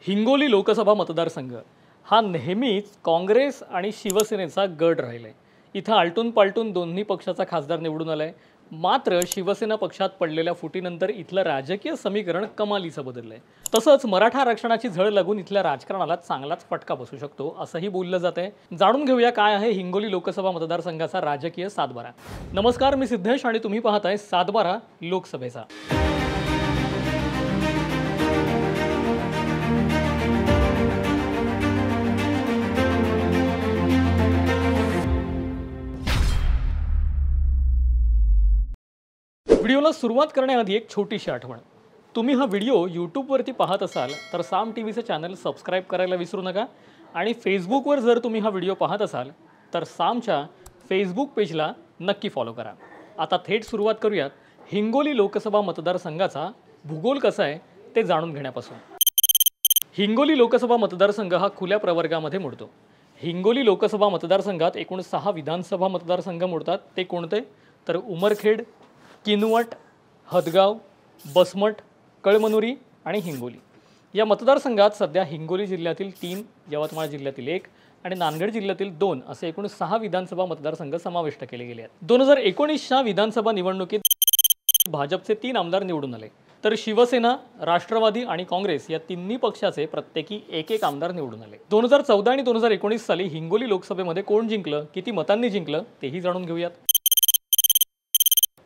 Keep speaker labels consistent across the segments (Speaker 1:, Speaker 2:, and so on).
Speaker 1: हिंगोली लोकसभा मतदारसंघ हा नेहमीच काँग्रेस आणि शिवसेनेचा गड राहिलाय। इथं आलटून पालटून दोन्ही पक्षाचा खासदार निवडून आलाय। मात्र शिवसेना पक्षात पडलेल्या फुटीनंतर इथलं राजकीय समीकरण कमालीचं बदललंय। तसंच मराठा आरक्षणाची झळ लागून इथल्या राजकारणाला चांगलाच फटका बसू शकतो असंही बोललं जातंय। जाणून घेऊया काय आहे हिंगोली लोकसभा मतदारसंघाचा राजकीय सातबारा। नमस्कार, मी सिद्धेश आणि तुम्ही पाहताय सातबारा लोकसभेचा। व्हिडिओला सुरुवात करण्याआधी एक छोटीशी आठवण। तुम्ही हा व्हिडिओ यूट्यूबवरती पाहत असाल तर साम टीव्हीचं चॅनल सबस्क्राइब करायला विसरू नका आणि फेसबुकवर जर तुम्ही हा व्हिडिओ पाहत असाल तर सामच्या फेसबुक पेजला नक्की फॉलो करा। आता थेट सुरुवात करूयात हिंगोली लोकसभा मतदारसंघाचा भूगोल कसा आहे ते जाणून घेण्यापासून। हिंगोली लोकसभा मतदारसंघ हा खुल्या प्रवर्गामध्ये मोडतो। हिंगोली लोकसभा मतदारसंघात एकूण 6 विधानसभा मतदारसंघ मोडतात। ते कोणते तर उमरखेड, किनवट, हदगाव, बसमठ, कळमनुरी आणि हिंगोली। या मतदारसंघात सध्या हिंगोली जिल्ह्यातील 3, यवतमाळ जिल्ह्यातील 1 आणि नांदेड जिल्ह्यातील 2 असे एकूण 6 विधानसभा मतदारसंघ समाविष्ट केले गेले आहेत। 2019च्या विधानसभा निवडणुकीत भाजपचे 3 आमदार निवडून आले, तर शिवसेना, राष्ट्रवादी आणि काँग्रेस या तिन्ही पक्षाचे प्रत्येकी एक आमदार निवडून आले। 2014 आणि 2019 साली हिंगोली लोकसभेमध्ये कोण जिंकलं, किती मतांनी जिंकलं तेही जाणून घेऊयात।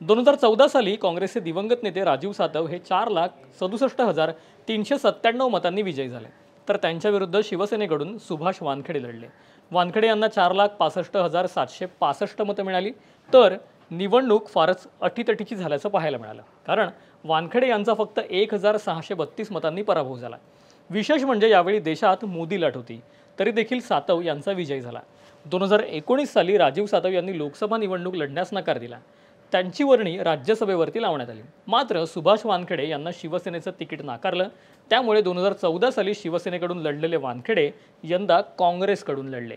Speaker 1: 2014 साली काँग्रेसचे दिवंगत नेते राजीव सातव हे 4,67,397 मतांनी विजयी झाले, तर त्यांच्या विरुद्ध शिवसेनेकडून सुभाष वानखेडे लढले। वानखेडे यांना 4,65,765 मतं मिळाली, तर निवडणूक फारच अटीतटीची झाल्याचं पाहायला मिळालं, कारण वानखेडे यांचा फक्त 1,632 मतांनी पराभव झाला। विशेष म्हणजे यावेळी देशात मोदी लाट होती, तरी देखील सातव यांचा विजय झाला। 2019 साली राजीव सातव यांनी लोकसभा निवडणूक लढण्यास नकार दिला। त्यांची वर्णी राज्यसभेवरती लावण्यात आली, मात्र सुभाष वानखेडे यांना शिवसेनेचं तिकीट नाकारलं। त्यामुळे 2014 साली शिवसेनेकडून लढलेले वानखेडे यंदा काँग्रेसकडून लढले।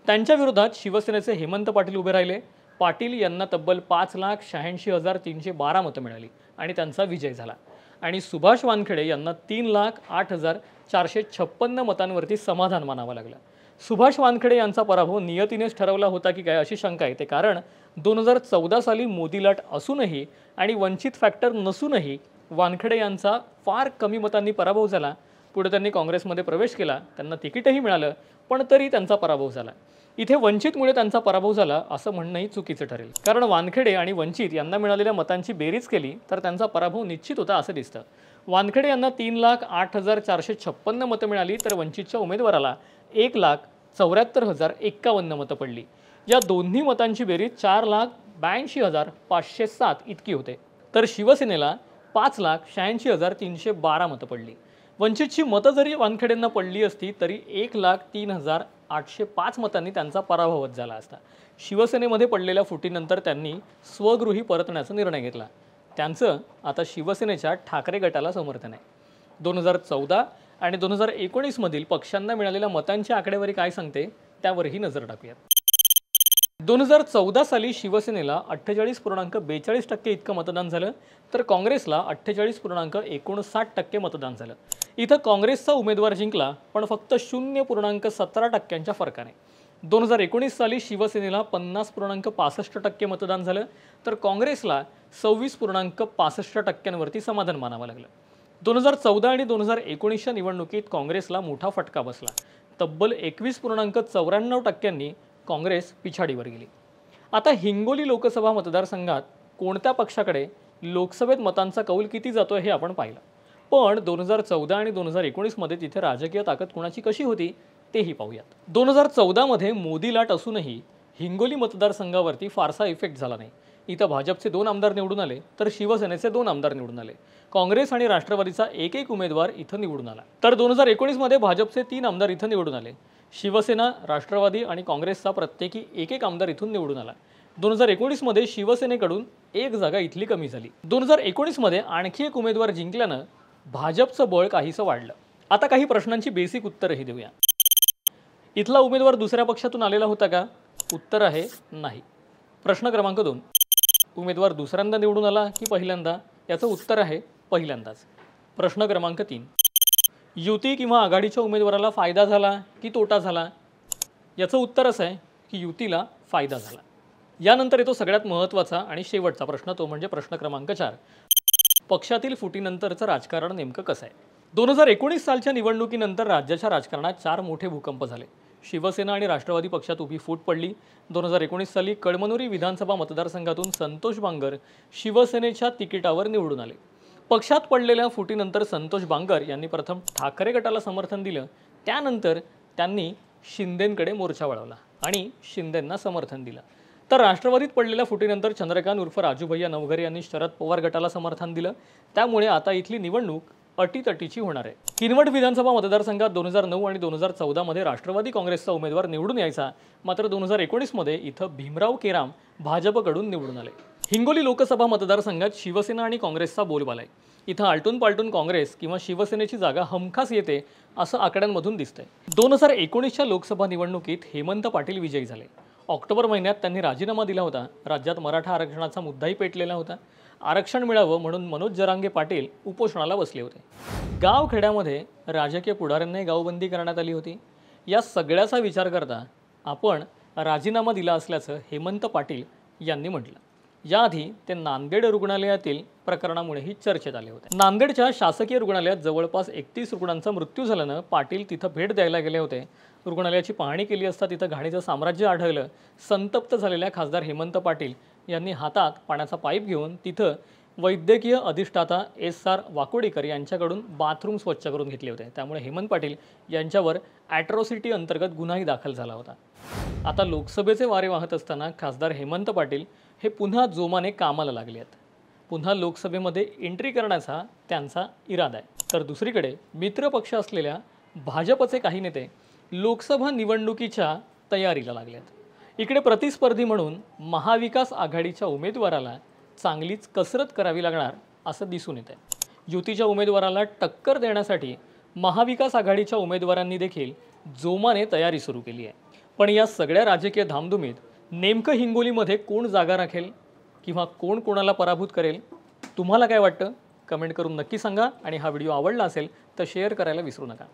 Speaker 1: त्यांच्या विरोधात शिवसेनेचे हेमंत पाटील उभे राहिले। पाटील यांना तब्बल 5,86,312 मतं मिळाली आणि त्यांचा विजय झाला, आणि सुभाष वानखेडे यांना 3,08,456 मतांवरती समाधान मानावं लागलं। सुभाष वानखेडे यांचा पराभव नियतीनेच ठरवला होता की काय अशी शंका येते, कारण 2014 साली मोदी लाट असूनही आणि वंचित फॅक्टर नसूनही वानखेडे यांचा फार कमी मतांनी पराभव झाला। पुढे त्यांनी काँग्रेसमध्ये प्रवेश केला, त्यांना तिकीटही मिळालं, पण तरी त्यांचा पराभव झाला। इथे वंचितमुळे त्यांचा पराभव झाला असं म्हणणंही चुकीचं ठरेल, कारण वानखेडे आणि वंचित यांना मिळालेल्या मतांची बेरीज केली तर त्यांचा पराभव निश्चित होता असं दिसतं। वानखेडे यांना 3,08,456 मतं मिळाली, तर वंचितच्या उमेदवाराला 1,74,051 मतं पडली। या दोन्ही मतांची बेरीज 4,82,507 इतकी होते, तर शिवसेनेला 5,86,312 मतं पडली। वंचितची मतं जरी वानखेडेंना पडली असती तरी 1,03,805 मतांनी त्यांचा पराभव झाला असता। शिवसेनेमध्ये पडलेल्या फुटीनंतर त्यांनी स्वगृही परतण्याचा निर्णय घेतला। त्यांचं आता शिवसेनेच्या ठाकरे गटाला समर्थन आहे। 2014 आणि 2019 मधील पक्षांना मिळालेल्या मतांची आकडेवारी काय सांगते त्यावरही नजर टाकूयात। 2014 साली शिवसेनेला 48.42% इतकं मतदान झालं, तर काँग्रेसला 48.59% मतदान झालं। इथं काँग्रेसचा उमेदवार जिंकला, पण फक्त 0.17% फरकाने। 2019 साली शिवसेनेला 50.65% मतदान झालं, तर काँग्रेसला 26.65% वरती समाधान मानावं लागलं। 2014 आणि 2019च्या निवडणुकीत काँग्रेसला मोठा फटका बसला, तब्बल 21.94% काँग्रेस पिछाडीवर गेली। आता हिंगोली लोकसभा मतदारसंघात कोणत्या पक्षाकडे लोकसभेत मतांचा कौल किती जातोय हे आपण पाहिलं, पण 2014 आणि 2019 मध्ये तिथे राजकीय ताकद कोणाची कशी होती तेही पाहूयात। 2014 मध्ये मोदी लाट असूनही हिंगोली मतदारसंघावरती फारसा इफेक्ट झाला नाही। इथं भाजपचे 2 आमदार निवडून आले, तर शिवसेनेचे 2 आमदार निवडून आले। काँग्रेस आणि राष्ट्रवादीचा एक उमेदवार इथं निवडून आला, तर 2019 मध्ये भाजपचे 3 आमदार इथं निवडून आले। शिवसेना, राष्ट्रवादी आणि काँग्रेसचा प्रत्येकी एक आमदार इथून निवडून आला। 2019 मध्ये शिवसेनेकडून 1 जागा इथली कमी झाली। 2019 मध्ये आणखी एक उमेदवार जिंकल्यानं भाजपचं बळ काहीसं वाढलं। आता काही प्रश्नांची बेसिक उत्तरही देऊया। इथला उमेदवार दुसऱ्या पक्षातून आलेला होता का? उत्तर आहे नाही। प्रश्न क्रमांक 2, उमेदवार दुसऱ्यांदा निवडून आला की पहिल्यांदा? याचं उत्तर आहे पहिल्यांदाच। प्रश्न क्रमांक 3, युती किंवा आघाडीच्या उमेदवाराला फायदा झाला की तोटा झाला? याचं उत्तर असं आहे की युतीला फायदा झाला. यानंतर येतो सगळ्यात महत्त्वाचा आणि शेवटचा प्रश्न, तो म्हणजे प्रश्न क्रमांक 4. पक्षातील फुटीनंतरचं राजकारण नेमकं कसं आहे? 2019 सालच्या निवडणुकीनंतर राज्याच्या राजकारणात 4 मोठे भूकंप झाले. शिवसेना आणि राष्ट्रवादी पक्षात उभी फूट पडली. 2019 साली कळमनुरी विधानसभा मतदारसंघातून संतोष बांगर शिवसेनेच्या तिकिटावर निवडून आले. पक्षात पडलेल्या फुटीनंतर संतोष बांगर यांनी प्रथम ठाकरे गटाला समर्थन दिलं. त्यानंतर त्यांनी शिंदेंकडे मोर्चा वळवला आणि शिंदेंना समर्थन दिलं. तर राष्ट्रवादीत पडलेल्या फुटीनंतर चंद्रकांत उर्फ राजूभैया नवघरे यांनी शरद पवार गटाला समर्थन दिलं. त्यामुळे आता इथली निवडणूक अटीतटीची होणार आहे. किनवट विधानसभा मतदारसंघात 2009 आणि 2014 मध्ये राष्ट्रवादी काँग्रेसचा उमेदवार निवडून यायचा. मात्र 2019 मध्ये इथं भीमराव केराम भाजपकडून निवडून आले. हिंगोली लोकसभा मतदारसंघात शिवसेना आणि काँग्रेसचा बोलबाला आहे. इथं आलटून पालटून काँग्रेस किंवा शिवसेनेची जागा हमखास येते असं आकड्यांमधून दिसतंय. 2019च्या लोकसभा निवडणुकीत हेमंत पाटील विजयी झाले. ऑक्टोबर महिन्यात त्यांनी राजीनामा दिला होता. राज्यात मराठा आरक्षणाचा मुद्दाही पेटलेला होता. आरक्षण मिळावं म्हणून मनोज जरांगे पाटील उपोषणाला बसले होते. गावखेड्यामध्ये राजकीय पुढाऱ्यांनाही गावबंदी करण्यात आली होती. या सगळ्याचा विचार करता आपण राजीनामा दिला असल्याचं हेमंत पाटील यांनी म्हटलं. याआधी ते नांदेड रुग्णालयातील प्रकरणामुळेही चर्चेत आले होते. नांदेडच्या शासकीय रुग्णालयात जवळपास 31 रुग्णांचा मृत्यू झाल्यानं पाटील तिथं भेट द्यायला गेले होते. रुग्णालयाची पाहणी केली असता तिथं घाणीचं साम्राज्य आढळलं. संतप्त झालेल्या खासदार हेमंत पाटील यांनी हातात पाण्याचा पाईप घेऊन तिथं वैद्यकीय अधिष्ठाता SR वाकोडीकर यांच्याकडून बाथरूम स्वच्छ करून घेतले होते. त्यामुळे हेमंत पाटील यांच्यावर ॲट्रॉसिटी अंतर्गत गुन्हाही दाखल झाला होता. आता लोकसभेचे वारे वाहत असताना खासदार हेमंत पाटील हे पुन्हा जोमाने कामाला लागले आहेत. पुन्हा लोकसभेमध्ये एंट्री करण्याचा त्यांचा इरादा आहे. तर दुसरीकडे मित्रपक्ष असलेल्या भाजपचे काही नेते लोकसभा निवडणुकीच्या तयारीला लागले आहेत. इकडे प्रतिस्पर्धी म्हणून महाविकास आघाडीच्या उमेदवाराला चांगलीच कसरत करावी लागणार असं दिसून येत आहे. युतीच्या उमेदवाराला टक्कर देण्यासाठी महाविकास आघाडीच्या उमेदवारांनी देखील जोमाने तयारी सुरू केली आहे. पण या सगळ्या राजकीय धामधुमीत नेमकं हिंगोलीमध्ये कोण जागा राखेल किंवा कोण कोणाला पराभूत करेल? तुम्हाला काय वाटतं? कमेंट करून नक्की सांगा आणि हा व्हिडिओ आवडला असेल तर शेअर करायला विसरू नका.